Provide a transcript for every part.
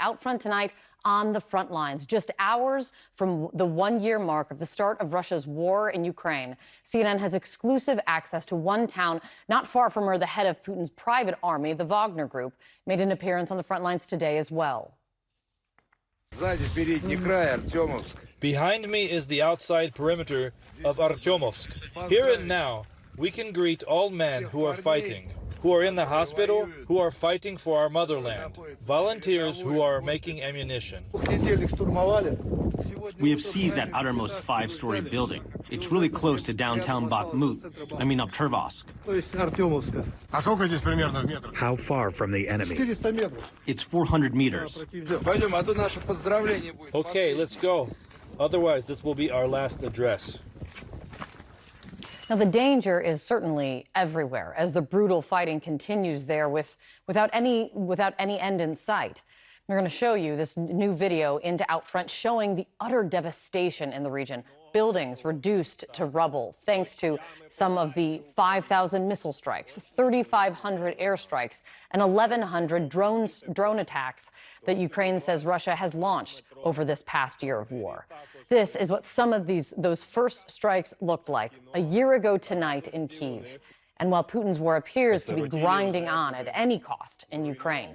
out front tonight on the front lines, just hours from the one-year mark of the start of Russia's war in Ukraine. CNN has exclusive access to one town not far from where the head of Putin's private army, the Wagner Group, made an appearance on the front lines today as well. Behind me is the outside perimeter of Artyomovsk. Here and now, we can greet all men who are fighting, who are in the hospital, who are fighting for our motherland, volunteers who are making ammunition. We have seized that outermost 5-story building. It's really close to downtown Turtovsk. How far from the enemy? It's 400 meters. Okay, let's go. Otherwise, this will be our last address. Now, the danger is certainly everywhere as the brutal fighting continues there without any end in sight. We're going to show you this new video into out front showing the utter devastation in the region. Buildings reduced to rubble thanks to some of the 5,000 missile strikes, 3,500 airstrikes, and 1,100 drone attacks that Ukraine says Russia has launched over this past year of war. This is what some of those first strikes looked like a year ago tonight in Kyiv. And while Putin's war appears to be grinding on at any cost in Ukraine,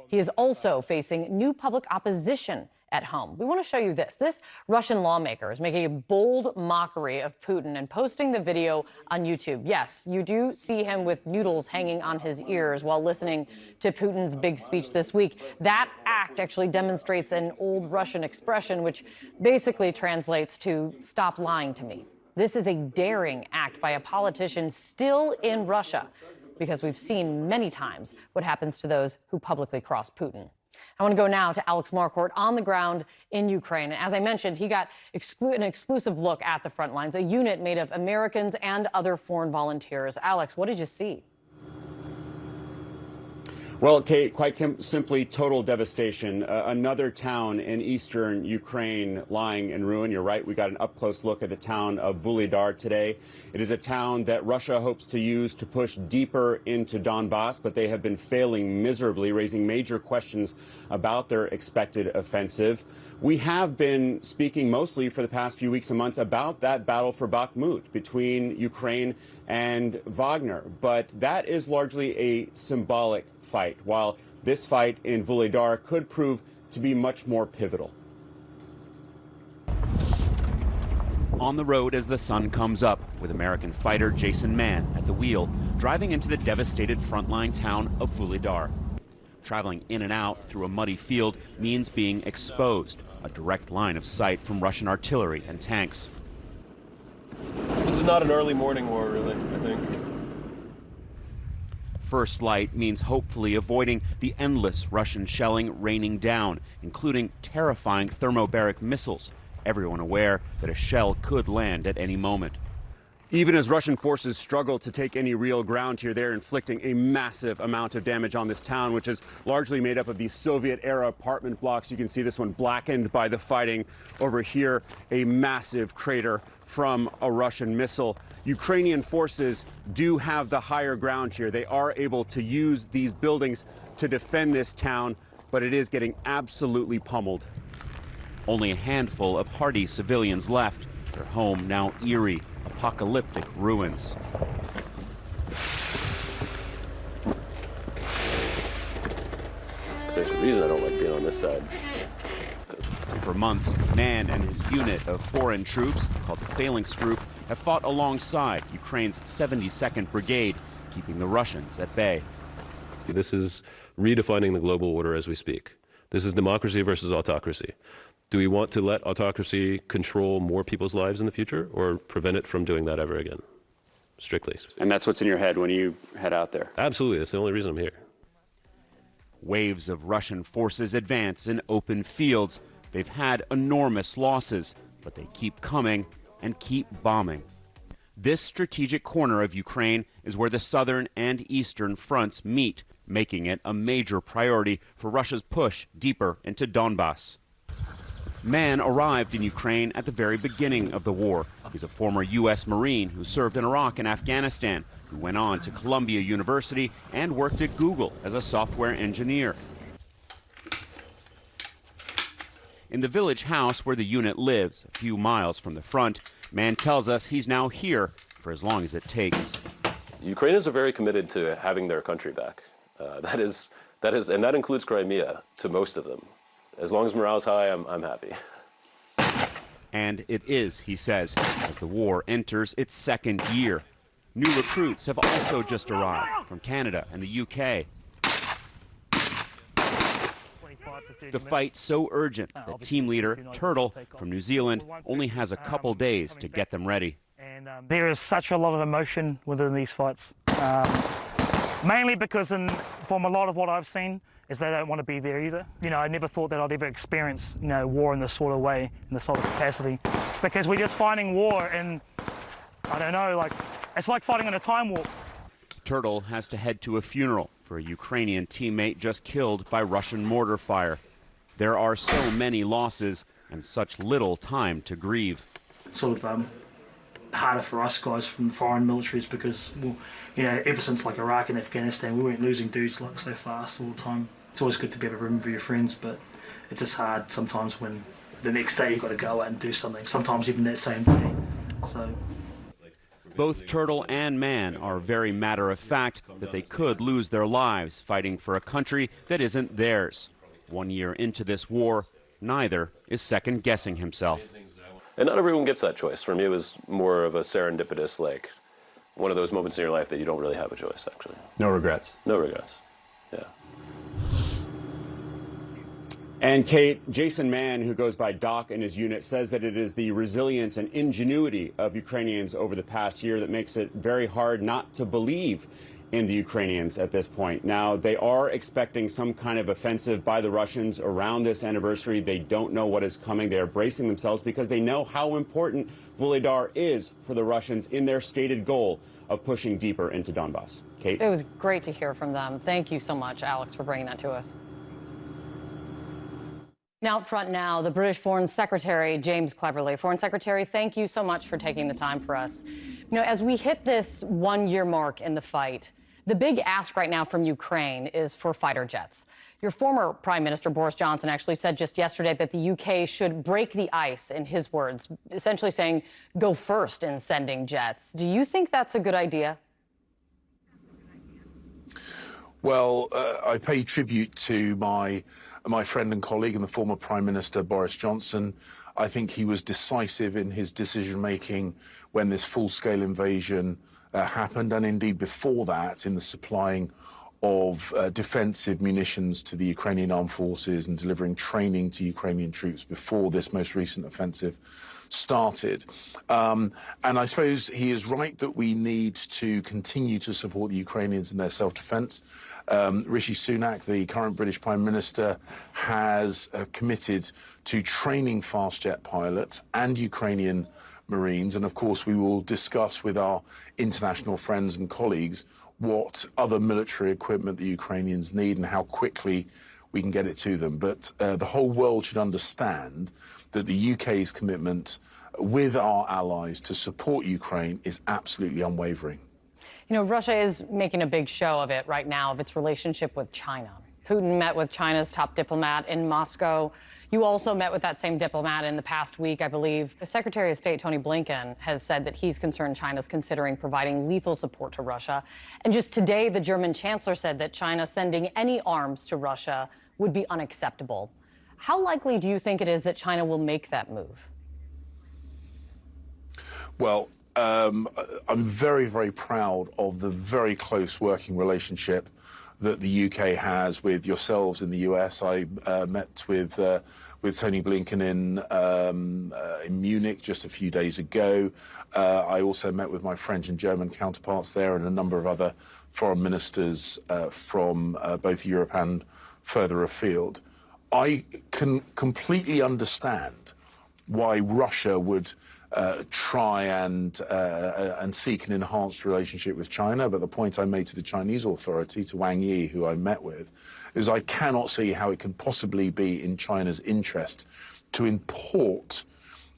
he is also facing new public opposition at home. We want to show you this. This Russian lawmaker is making a bold mockery of Putin and posting the video on YouTube. Yes, you do see him with noodles hanging on his ears while listening to Putin's big speech this week. That act actually demonstrates an old Russian expression, which basically translates to "stop lying to me." This is a daring act by a politician still in Russia, because we've seen many times what happens to those who publicly cross Putin. I want to go now to Alex Marquardt on the ground in Ukraine. And as I mentioned, he got an exclusive look at the front lines, a unit made of Americans and other foreign volunteers. Alex, what did you see? Well, Kate, quite simply total devastation. Another town in eastern Ukraine lying in ruin. You're right, we got an up-close look at the town of Vuhledar today. It is a town that Russia hopes to use to push deeper into Donbass, but they have been failing miserably, raising major questions about their expected offensive. We have been speaking mostly for the past few weeks and months about that battle for Bakhmut between Ukraine and Wagner, but that is largely a symbolic fight, while this fight in Vuhledar could prove to be much more pivotal. On the road as the sun comes up, with American fighter Jason Mann at the wheel, driving into the devastated frontline town of Vuhledar. Traveling in and out through a muddy field means being exposed, a direct line of sight from Russian artillery and tanks. This is not an early morning war, really, I think. First light means hopefully avoiding the endless Russian shelling raining down, including terrifying thermobaric missiles, everyone aware that a shell could land at any moment. Even as Russian forces struggle to take any real ground here, they're inflicting a massive amount of damage on this town, which is largely made up of these Soviet-era apartment blocks. You can see this one blackened by the fighting. Over here, a massive crater from a Russian missile. Ukrainian forces do have the higher ground here. They are able to use these buildings to defend this town, but it is getting absolutely pummeled. Only a handful of hardy civilians left, their home now eerie, apocalyptic ruins. There's a reason I don't like being on this side. For months, Mann and his unit of foreign troops, called the Phalanx Group, have fought alongside Ukraine's 72nd Brigade, keeping the Russians at bay. This is redefining the global order as we speak. This is democracy versus autocracy. Do we want to let autocracy control more people's lives in the future, or prevent it from doing that ever again? Strictly. And that's what's in your head when you head out there? Absolutely. That's the only reason I'm here. Waves of Russian forces advance in open fields. They've had enormous losses, but they keep coming and keep bombing. This strategic corner of Ukraine is where the southern and eastern fronts meet, making it a major priority for Russia's push deeper into Donbass. Mann arrived in Ukraine at the very beginning of the war. He's a former U.S. Marine who served in Iraq and Afghanistan, who went on to Columbia University and worked at Google as a software engineer. In the village house where the unit lives, a few miles from the front, man tells us he's now here for as long as it takes. Ukrainians are very committed to having their country back. And that includes Crimea to most of them. As long as morale's high, I'm happy. And it is, he says, as the war enters its second year. New recruits have also just arrived from Canada and the UK. The fight so urgent that team leader Turtle from New Zealand only has a couple days to get them ready. There is such a lot of emotion within these fights, mainly because from a lot of what I've seen is they don't want to be there either. I never thought that I'd ever experience, war in this sort of way, in this sort of capacity, because we're just fighting war and, I don't know, it's like fighting in a time warp. Turtle has to head to a funeral for a Ukrainian teammate just killed by Russian mortar fire. There are so many losses and such little time to grieve. Sort of harder for us guys from foreign militaries because, ever since Iraq and Afghanistan, we weren't losing dudes so fast all the time. It's always good to be able to remember your friends, but it's just hard sometimes when the next day you've got to go out and do something, sometimes even that same day. So. Both Turtle and Man are very matter-of-fact that they could lose their lives fighting for a country that isn't theirs. 1 year into this war, neither is second-guessing himself. And not everyone gets that choice. For me, it was more of a serendipitous, one of those moments in your life that you don't really have a choice, actually. No regrets. No regrets, yeah. And Kate, Jason Mann, who goes by Doc in his unit, says that it is the resilience and ingenuity of Ukrainians over the past year that makes it very hard not to believe in the Ukrainians at this point. Now, they are expecting some kind of offensive by the Russians around this anniversary. They don't know what is coming. They are bracing themselves because they know how important Vuhledar is for the Russians in their stated goal of pushing deeper into Donbass. Kate? It was great to hear from them. Thank you so much, Alex, for bringing that to us. Now up front now, the British Foreign Secretary, James Cleverly. Foreign Secretary, thank you so much for taking the time for us. As we hit this 1 year mark in the fight, the big ask right now from Ukraine is for fighter jets. Your former Prime Minister, Boris Johnson, actually said just yesterday that the UK should break the ice, in his words, essentially saying, go first in sending jets. Do you think that's a good idea? Well, I pay tribute to my friend and colleague and the former Prime Minister, Boris Johnson. I think he was decisive in his decision-making when this full-scale invasion happened, and indeed before that, in the supplying of defensive munitions to the Ukrainian armed forces and delivering training to Ukrainian troops before this most recent offensive started. And I suppose he is right that we need to continue to support the Ukrainians in their self-defense. Rishi Sunak, the current British Prime Minister, has committed to training fast jet pilots and Ukrainian Marines. And of course, we will discuss with our international friends and colleagues what other military equipment the Ukrainians need and how quickly we can get it to them. But the whole world should understand that the UK's commitment with our allies to support Ukraine is absolutely unwavering. Russia is making a big show of it right now, of its relationship with China. Putin met with China's top diplomat in Moscow. You also met with that same diplomat in the past week, I believe. The Secretary of State, Tony Blinken, has said that he's concerned China's considering providing lethal support to Russia. And just today, the German chancellor said that China sending any arms to Russia would be unacceptable. How likely do you think it is that China will make that move? Well, I'm very, very proud of the very close working relationship that the UK has with yourselves in the US. I met with Tony Blinken in Munich just a few days ago. I also met with my French and German counterparts there and a number of other foreign ministers from both Europe and further afield. I can completely understand why Russia would try and seek an enhanced relationship with China. But the point I made to the Chinese authority, to Wang Yi, who I met with, is I cannot see how it can possibly be in China's interest to import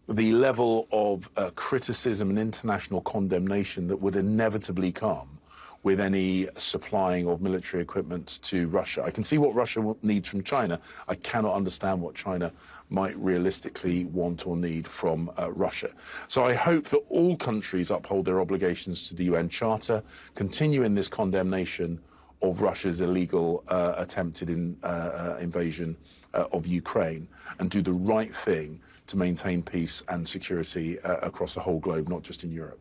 the level of criticism and international condemnation that would inevitably come with any supplying of military equipment to Russia. I can see what Russia needs from China. I cannot understand what China might realistically want or need from Russia. So I hope that all countries uphold their obligations to the UN Charter, continue in this condemnation of Russia's illegal attempted invasion of Ukraine, and do the right thing to maintain peace and security across the whole globe, not just in Europe.